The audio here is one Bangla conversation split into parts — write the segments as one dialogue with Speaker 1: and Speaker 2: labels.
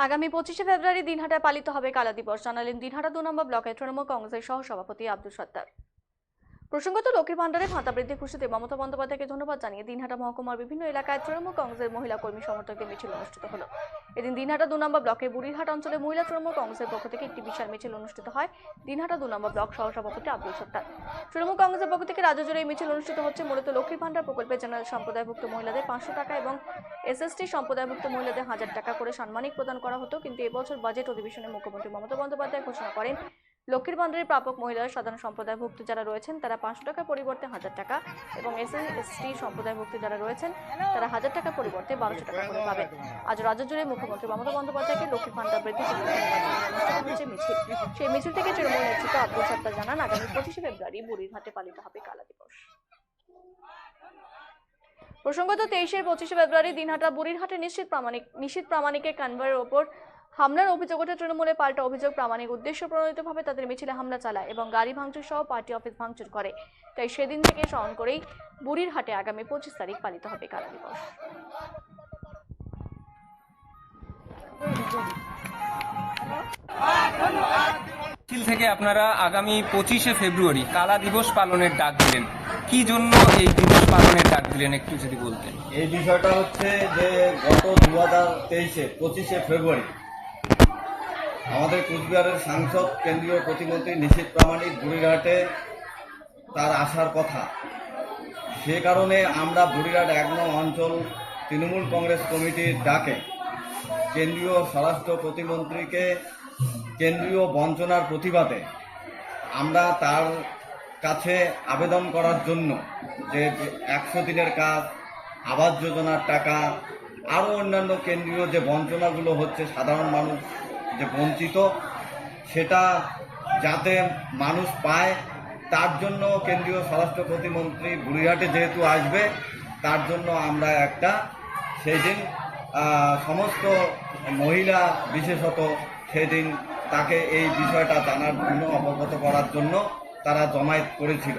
Speaker 1: আগামী 25শে ফেব্রুয়ারি দিনহাটায় পালিত হবে কালা দিবস, জানালেন দিনহাটা 2 নম্বর ব্লকের তৃণমূল কংগ্রেসের সহসভাপতি আব্দুল সত্তার। প্রসঙ্গত, লক্ষ্মীর ভান্ডারে ভাতা বৃদ্ধি খুশিতে মমতা বন্দ্যোপাধ্যায়কে ধন্যবাদ জানিয়ে দিনহাটা মহকুমার বিভিন্ন এলাকায় তৃণমূল কংগ্রেসের মহিলা কর্মী সমর্থকদের মিছিল অনুষ্ঠিত হলো। এদিন দিনহাটা 2 নম্বর ব্লকের বুড়িরহাট অঞ্চলে মহিলা তৃণমূল কংগ্রেসের পক্ষ থেকে একটি বিশাল মিছিল অনুষ্ঠিত হয় দিনহাটা 2 নম্বর ব্লক সহসভাপতি আব্দুল সত্তার। তৃণমূল কংগ্রেসের পক্ষ থেকে রাজ্য জুড়ে এই মিছিল অনুষ্ঠিত হচ্ছে। মূলত লক্ষ্মীর ভান্ডার প্রকল্পে জেনারেল সম্প্রদায়ভুক্ত মহিলাদের 500 টাকা এবং এসএসটি সম্প্রদায়ভুক্ত মহিলাদের 1000 টাকা করে সাম্মানিক প্রদান করা হতো, কিন্তু এবছর বাজেট অধিবেশনে মুখ্যমন্ত্রী মমতা বন্দ্যোপাধ্যায় ঘোষণা করেন লক্ষ্মীর ভান্ডারের প্রাপক মহিলারা সাধারণ সম্প্রদায়ভুক্ত যারা রয়েছেন তারা 500 টাকার পরিবর্তে 1000 টাকা এবং এসসি/এসটি সম্প্রদায়ভুক্ত যারা রয়েছেন তারা 1000 টাকার পরিবর্তে 1200 টাকা করে পাবেন। আজ রাজ্য জুড়ে মুখ্যমন্ত্রী মমতা বন্দ্যোপাধ্যায়কে লক্ষ্মীর ভান্ডার বৃদ্ধির জন্য ধন্যবাদ জানিয়ে মিছিল। সেই মিছিল থেকে তৃণমূল নেতৃত্ব আব্দুল সত্তার জানান, আগামী 25শে ফেব্রুয়ারি বুড়িরহাটে পালিত হবে কালা দিবস। প্রসঙ্গত, 23-25শে ফেব্রুয়ারি দিনহাটা বুড়িরহাটে নিশীথ প্রামাণিকের কনভয়ের ওপর হামলার অভিযোগ ওঠে। তৃণমূলের পাল্টা অভিযোগ, প্রামাণিক উদ্দেশ্য প্রণোদিতভাবে তাদের মিছিলে হামলা চালায় এবং গাড়ি ভাঙচুর সহ পার্টি অফিস ভাঙচুর করে। তাই সেদিন থেকে স্মরণ করেই বুড়িরহাটে আগামী 25 তারিখ পালিত হবে কালা দিবস।
Speaker 2: মিছিল থেকে আপনারা আগামী 25শে ফেব্রুয়ারি কালা দিবস পালনের ডাক দিলেন, কি জন্য এই দিবস পালনের ডাক দিলেন একটু যদি বলতেন।
Speaker 3: এই বিষয়টা হচ্ছে যে গত 2023-এ 25শে ফেব্রুয়ারি আমাদের কুচবিহারের সাংসদ কেন্দ্রীয় প্রতিমন্ত্রী নিশীথ প্রামাণিক বুড়িরহাটে তার আসার কথা। সে কারণে আমরা বুড়িরহাট 1 নং অঞ্চল তৃণমূল কংগ্রেস কমিটির ডাকে কেন্দ্রীয় স্বরাষ্ট্র প্রতিমন্ত্রীকে কেন্দ্রীয় বঞ্চনার প্রতিবাদে আমরা তার কাছে আবেদন করার জন্য যে 100 দিনের কাজ, আবাস যোজনার টাকা, আরও অন্যান্য কেন্দ্রীয় যে বঞ্চনাগুলো হচ্ছে সাধারণ মানুষ যে বঞ্চিত, সেটা যাতে মানুষ পায় তার জন্য কেন্দ্রীয় স্বরাষ্ট্র প্রতিমন্ত্রী বুড়িরহাটে যেহেতু আসবে, তার জন্য আমরা একটা সেই দিন সমস্ত মহিলা বিশেষত সেদিন তাকে এই বিষয়টা জানার জন্য, অবগত করার জন্য তারা জমায়েত করেছিল।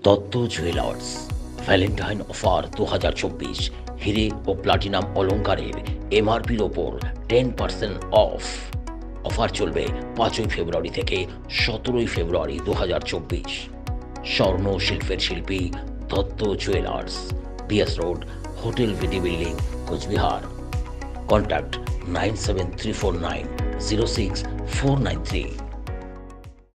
Speaker 4: দত্ত জুয়েলার্স ভ্যালেন্টাইন অফার 2024, হিরে ও প্লাটিনাম অলংকারের এমআরপির ওপর 10% অফ। অফার চলবে 5ই ফেব্রুয়ারি থেকে 17ই ফেব্রুয়ারি 2024। স্বর্ণ শিল্পের শিল্পী Dutta jewellers, BS road, hotel VD building, Cooch Behar. Contact 97349 06493।